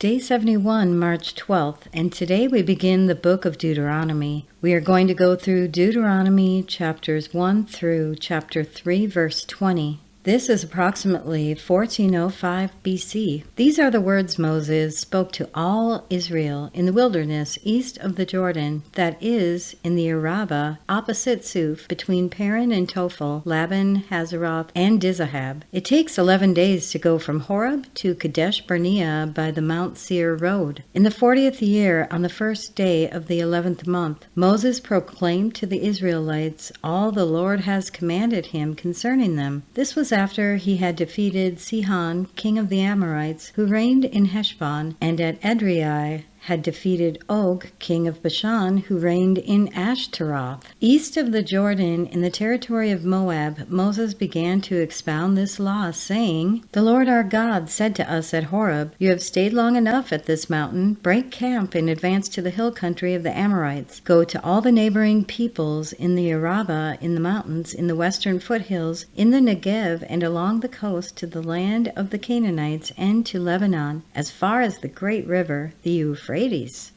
Day 71, March 12th, and today we begin the book of Deuteronomy. We are going to go through Deuteronomy chapters 1 through chapter 3, verse 20. This is approximately 1405 BC. These are the words Moses spoke to all Israel in the wilderness east of the Jordan, that is, in the Arabah, opposite Suf, between Paran and Tophel, Laban, Hazeroth, and Dizahab. It takes 11 days to go from Horeb to Kadesh Barnea by the Mount Seir road. In the 40th year, on the first day of the 11th month, Moses proclaimed to the Israelites all the Lord has commanded him concerning them. This was after he had defeated Sihon, king of the Amorites, who reigned in Heshbon, and at Edrei had defeated Og, king of Bashan, who reigned in Ashtaroth. East of the Jordan, in the territory of Moab, Moses began to expound this law, saying, "The Lord our God said to us at Horeb, 'You have stayed long enough at this mountain. Break camp and advance to the hill country of the Amorites. Go to all the neighboring peoples in the Arabah, in the mountains, in the western foothills, in the Negev, and along the coast to the land of the Canaanites and to Lebanon, as far as the great river, the Euphrates.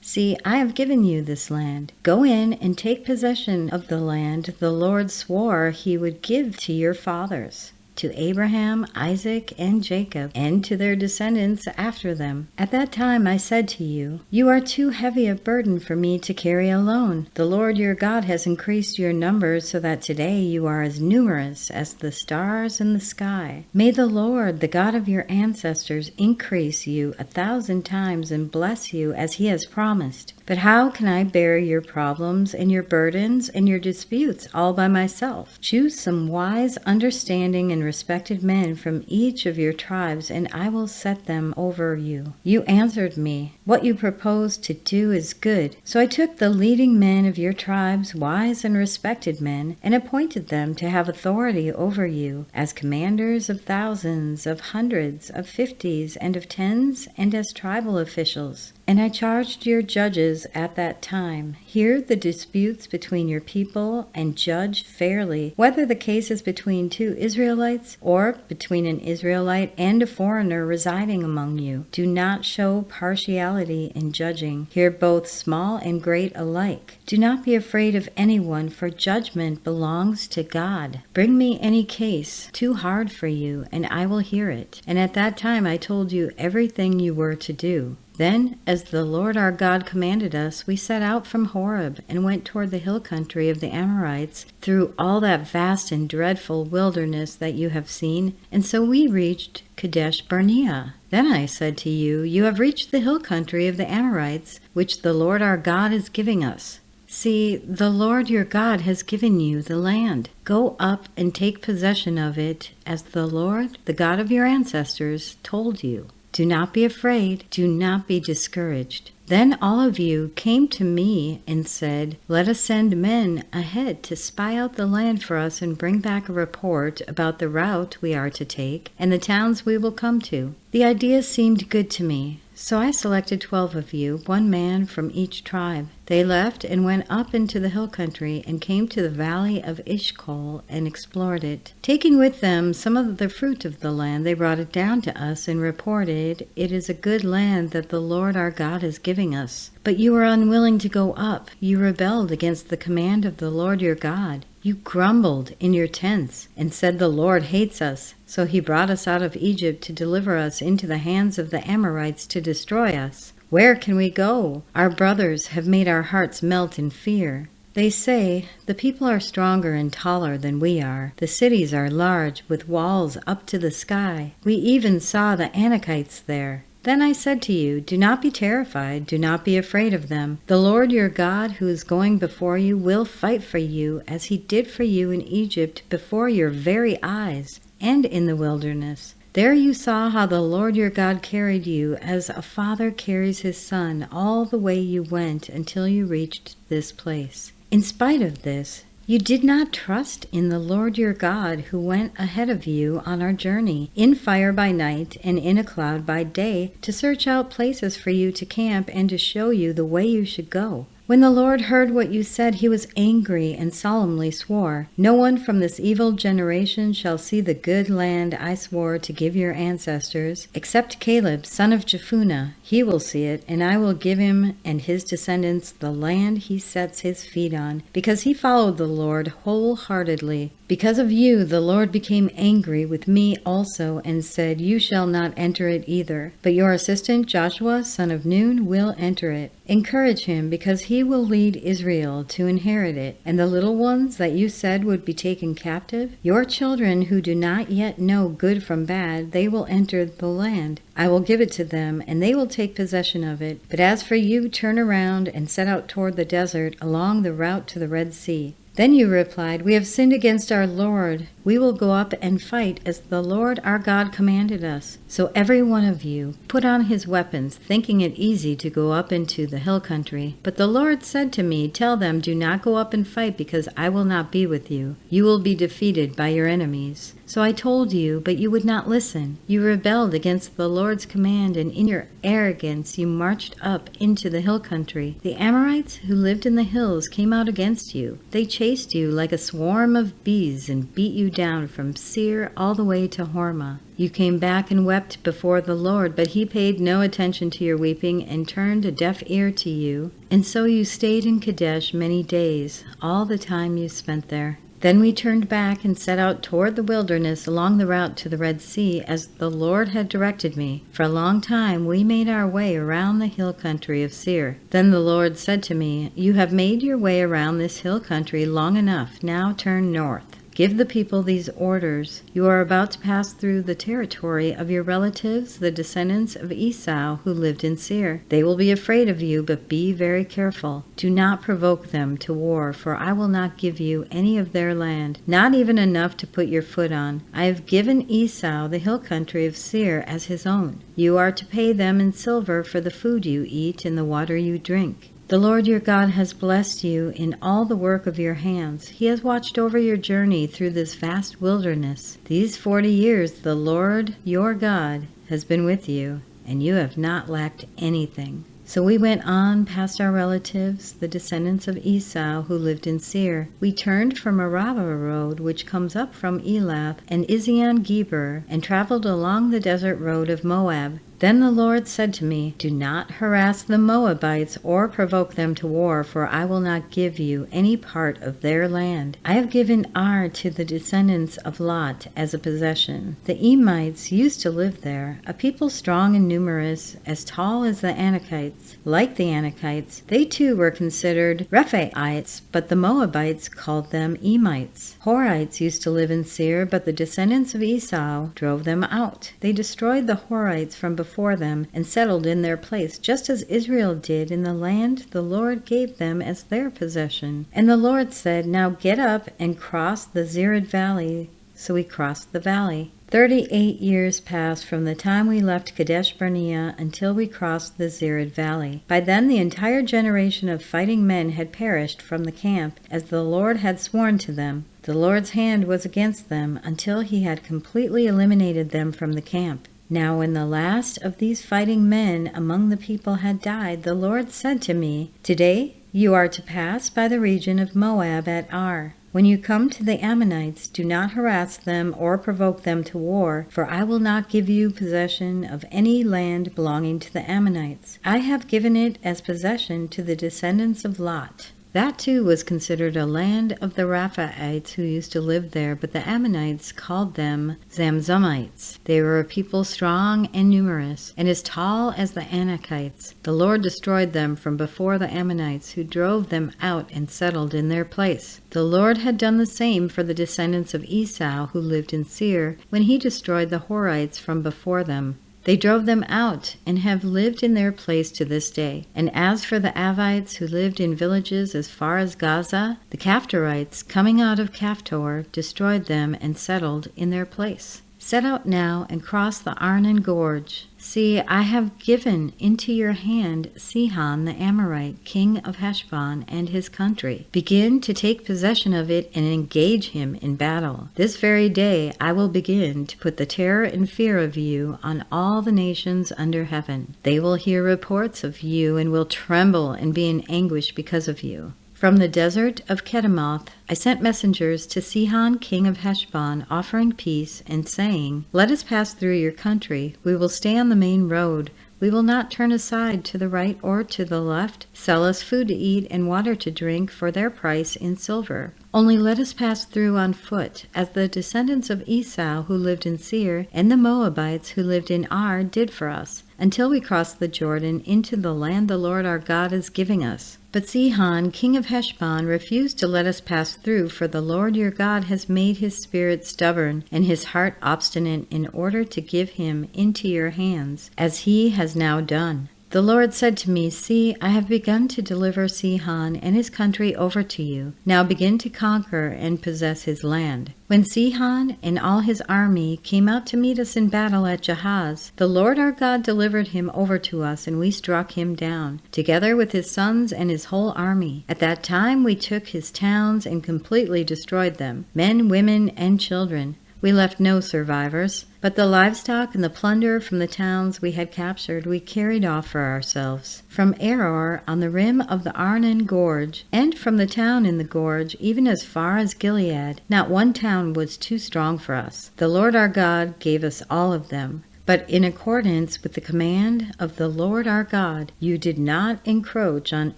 See, I have given you this land. Go in and take possession of the land the Lord swore he would give to your fathers, to Abraham, Isaac, and Jacob, and to their descendants after them. At that time I said to you, you are too heavy a burden for me to carry alone. The Lord your God has increased your numbers so that today you are as numerous as the stars in the sky. May the Lord, the God of your ancestors, increase you 1,000 times and bless you as he has promised. But how can I bear your problems and your burdens and your disputes all by myself? Choose some wise, understanding, and respected men from each of your tribes, and I will set them over you." You answered me, "What you propose to do is good." So I took the leading men of your tribes, wise and respected men, and appointed them to have authority over you, as commanders of thousands, of hundreds, of fifties, and of tens, and as tribal officials. And I charged your judges at that time, hear the disputes between your people and judge fairly, whether the case is between two Israelites or between an Israelite and a foreigner residing among you. Do not show partiality in judging. Hear both small and great alike. Do not be afraid of anyone, for judgment belongs to God. Bring me any case too hard for you, and I will hear it. And at that time I told you everything you were to do. Then, as the Lord our God commanded us, we set out from Horeb and went toward the hill country of the Amorites through all that vast and dreadful wilderness that you have seen, and so we reached Kadesh Barnea. Then I said to you, you have reached the hill country of the Amorites, which the Lord our God is giving us. See, the Lord your God has given you the land. Go up and take possession of it, as the Lord, the God of your ancestors, told you. Do not be afraid, do not be discouraged. Then all of you came to me and said, "Let us send men ahead to spy out the land for us and bring back a report about the route we are to take and the towns we will come to." The idea seemed good to me, so I selected 12 of you, one man from each tribe. They left and went up into the hill country and came to the valley of Eshcol and explored it. Taking with them some of the fruit of the land, they brought it down to us and reported, "It is a good land that the Lord our God is giving us." But you were unwilling to go up. You rebelled against the command of the Lord your God. You grumbled in your tents and said, "The Lord hates us, so he brought us out of Egypt to deliver us into the hands of the Amorites to destroy us. Where can we go? Our brothers have made our hearts melt in fear." They say, "The people are stronger and taller than we are. The cities are large, with walls up to the sky. We even saw the Anakites there." Then I said to you, "Do not be terrified, do not be afraid of them. The Lord your God, who is going before you, will fight for you, as he did for you in Egypt before your very eyes, and in the wilderness. There you saw how the Lord your God carried you, as a father carries his son, all the way you went until you reached this place. In spite of this, you did not trust in the Lord your God, who went ahead of you on our journey, in fire by night and in a cloud by day, to search out places for you to camp and to show you the way you should go. When the Lord heard what you said, he was angry and solemnly swore, "No one from this evil generation shall see the good land I swore to give your ancestors, except Caleb, son of Jephunneh. He will see it, and I will give him and his descendants the land he sets his feet on, because he followed the Lord wholeheartedly. Because of you, the Lord became angry with me also and said, You shall not enter it either, but your assistant Joshua, son of Nun, will enter it. Encourage him, because he will lead Israel to inherit it. And the little ones that you said would be taken captive, your children who do not yet know good from bad, they will enter the land. I will give it to them, and they will take possession of it. But as for you, turn around and set out toward the desert along the route to the Red Sea." Then you replied, "We have sinned against our Lord. We will go up and fight as the Lord our God commanded us." So every one of you put on his weapons, thinking it easy to go up into the hill country. But the Lord said to me, "Tell them, do not go up and fight, because I will not be with you. You will be defeated by your enemies." So I told you, but you would not listen. You rebelled against the Lord's command, and in your arrogance you marched up into the hill country. The Amorites who lived in the hills came out against you. They chased you like a swarm of bees and beat you down from Seir all the way to Hormah. You came back and wept before the Lord, but he paid no attention to your weeping and turned a deaf ear to you. And so you stayed in Kadesh many days, all the time you spent there. Then we turned back and set out toward the wilderness along the route to the Red Sea, as the Lord had directed me. For a long time we made our way around the hill country of Seir. Then the Lord said to me, "You have made your way around this hill country long enough. Now turn north. Give the people these orders. You are about to pass through the territory of your relatives, the descendants of Esau, who lived in Seir. They will be afraid of you, but be very careful. Do not provoke them to war, for I will not give you any of their land, not even enough to put your foot on. I have given Esau the hill country of Seir as his own. You are to pay them in silver for the food you eat and the water you drink. The Lord your God has blessed you in all the work of your hands. He has watched over your journey through this vast wilderness. These 40 years the Lord your God has been with you, and you have not lacked anything." So we went on past our relatives, the descendants of Esau who lived in Seir. We turned from Arabah road, which comes up from Elath and Ezion-Geber, and traveled along the desert road of Moab. Then the Lord said to me, "Do not harass the Moabites or provoke them to war, for I will not give you any part of their land. I have given Ar to the descendants of Lot as a possession. The Emites used to live there, a people strong and numerous, as tall as the Anakites. Like the Anakites, they too were considered Rephaites, but the Moabites called them Emites. Horites used to live in Seir, but the descendants of Esau drove them out. They destroyed the Horites from before them and settled in their place, just as Israel did in the land the Lord gave them as their possession. And the Lord said, "Now get up and cross the Zered Valley." So we crossed the valley. 38 years passed from the time we left Kadesh Barnea until we crossed the Zered Valley. By then the entire generation of fighting men had perished from the camp, as the Lord had sworn to them. The Lord's hand was against them until he had completely eliminated them from the camp. Now when the last of these fighting men among the people had died, the Lord said to me, "Today you are to pass by the region of Moab at Ar. When you come to the Ammonites, do not harass them or provoke them to war, for I will not give you possession of any land belonging to the Ammonites. I have given it as possession to the descendants of Lot." That too was considered a land of the Rephaites who used to live there, but the Ammonites called them Zamzummites. They were a people strong and numerous, and as tall as the Anakites. The Lord destroyed them from before the Ammonites, who drove them out and settled in their place. The Lord had done the same for the descendants of Esau who lived in Seir, when he destroyed the Horites from before them. They drove them out and have lived in their place to this day. And as for the Avites who lived in villages as far as Gaza, the Caphtorites, coming out of Caphtor, destroyed them and settled in their place. Set out now and cross the Arnon Gorge. See, I have given into your hand Sihon the Amorite, king of Heshbon, and his country. Begin to take possession of it and engage him in battle. This very day I will begin to put the terror and fear of you on all the nations under heaven. They will hear reports of you and will tremble and be in anguish because of you. From the desert of Kedemoth I sent messengers to Sihon king of Heshbon, offering peace, and saying, Let us pass through your country. We will stay on the main road. We will not turn aside to the right or to the left. Sell us food to eat and water to drink for their price in silver. Only let us pass through on foot, as the descendants of Esau who lived in Seir and the Moabites who lived in Ar did for us, until we cross the Jordan into the land the Lord our God is giving us. But Sihon, king of Heshbon, refused to let us pass through, for the Lord your God has made his spirit stubborn and his heart obstinate in order to give him into your hands, as he has now done. The Lord said to me, See, I have begun to deliver Sihon and his country over to you. Now begin to conquer and possess his land. When Sihon and all his army came out to meet us in battle at Jahaz, the Lord our God delivered him over to us, and we struck him down, together with his sons and his whole army. At that time we took his towns and completely destroyed them, men, women, and children. We left no survivors, but the livestock and the plunder from the towns we had captured we carried off for ourselves. From Aror on the rim of the Arnon Gorge, and from the town in the gorge, even as far as Gilead, not one town was too strong for us. The Lord our God gave us all of them. But in accordance with the command of the Lord our God, you did not encroach on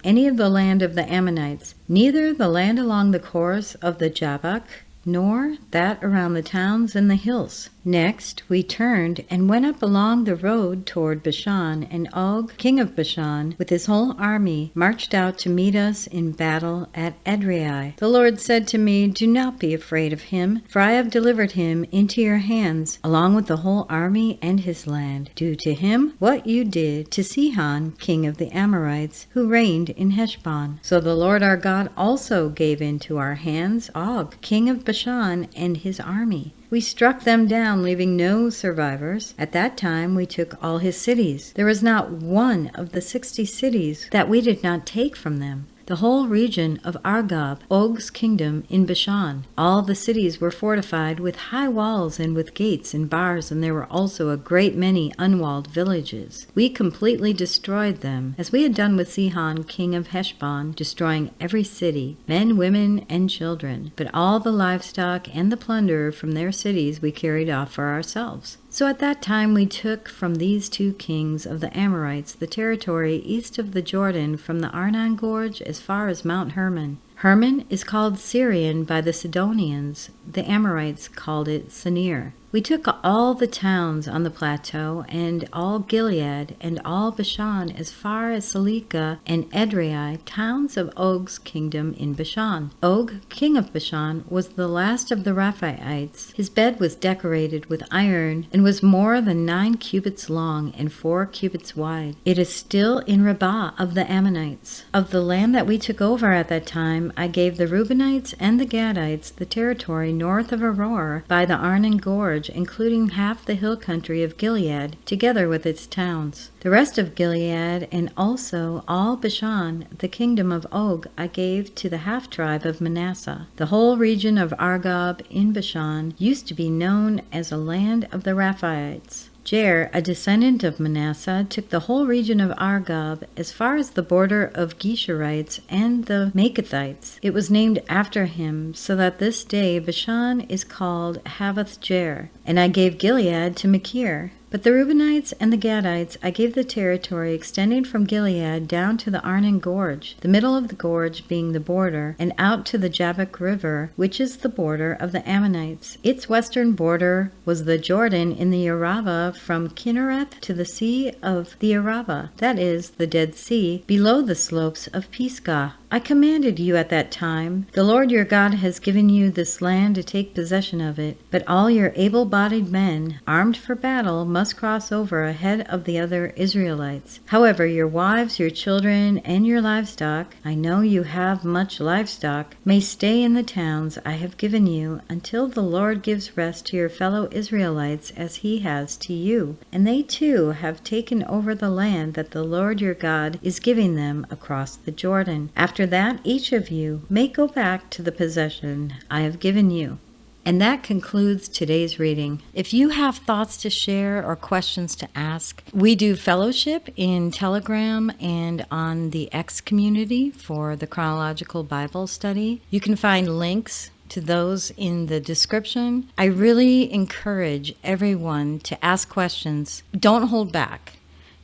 any of the land of the Ammonites, neither the land along the course of the Jabbok, nor that around the towns and the hills. Next we turned and went up along the road toward Bashan, and Og, king of Bashan, with his whole army, marched out to meet us in battle at Edrei. The Lord said to me, Do not be afraid of him, for I have delivered him into your hands, along with the whole army and his land. Do to him what you did to Sihon, king of the Amorites, who reigned in Heshbon. So the Lord our God also gave into our hands Og, king of Bashan, and his army. We struck them down, leaving no survivors. At that time we took all his cities. There was not one of the 60 cities that we did not take from them. The whole region of Argob, Og's kingdom in Bashan. All the cities were fortified with high walls and with gates and bars, and there were also a great many unwalled villages. We completely destroyed them, as we had done with Sihon, king of Heshbon, destroying every city, men, women, and children. But all the livestock and the plunder from their cities we carried off for ourselves. So at that time we took from these two kings of the Amorites the territory east of the Jordan, from the Arnon Gorge as far as Mount Hermon. Hermon is called Syrian by the Sidonians. The Amorites called it Senir. We took all the towns on the plateau, and all Gilead, and all Bashan as far as Salika and Edrei, towns of Og's kingdom in Bashan. Og, king of Bashan, was the last of the Rephaites. His bed was decorated with iron, and was more than 9 cubits long and 4 cubits wide. It is still in Rabbah of the Ammonites. Of the land that we took over at that time, I gave the Reubenites and the Gadites the territory north of Aroer by the Arnon Gorge, including half the hill country of Gilead, together with its towns. The rest of Gilead, and also all Bashan, the kingdom of Og, I gave to the half-tribe of Manasseh. The whole region of Argob in Bashan used to be known as a land of the Rephaites. Jair, a descendant of Manasseh, took the whole region of Argob as far as the border of Geshurites and the Maacathites. It was named after him, so that this day Bashan is called Havoth Jair. And I gave Gilead to Machir. But the Reubenites and the Gadites I gave the territory extending from Gilead down to the Arnon Gorge, the middle of the gorge being the border, and out to the Jabbok River, which is the border of the Ammonites. Its western border was the Jordan in the Arava, from Kinnereth to the sea of the Arava, that is, the Dead Sea, below the slopes of Pisgah. I commanded you at that time, the Lord your God has given you this land to take possession of it, but all your able-bodied men, armed for battle, must cross over ahead of the other Israelites. However, your wives, your children, and your livestock, I know you have much livestock, may stay in the towns I have given you until the Lord gives rest to your fellow Israelites as he has to you. And they too have taken over the land that the Lord your God is giving them across the Jordan. After that, each of you may go back to the possession I have given you. And that concludes today's reading. If you have thoughts to share or questions to ask, we do fellowship in Telegram and on the X community for the Chronological Bible Study. You can find links to those in the description. I really encourage everyone to ask questions. Don't hold back.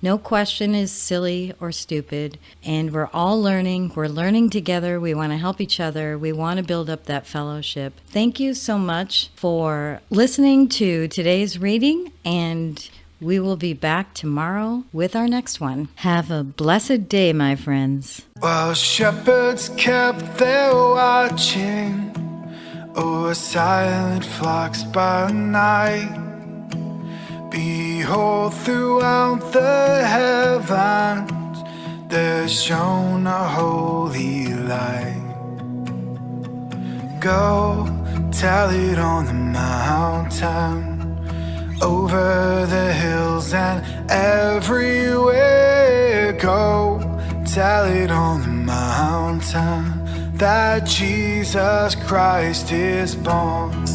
No question is silly or stupid, and we're all learning. We're learning together. We want to help each other. We want to build up that fellowship. Thank you so much for listening to today's reading, and we will be back tomorrow with our next one. Have a blessed day, my friends. While shepherds kept their watching over silent flocks by night, behold, throughout the heavens there shone a holy light. Go tell it on the mountain, over the hills and everywhere. Go tell it on the mountain that Jesus Christ is born.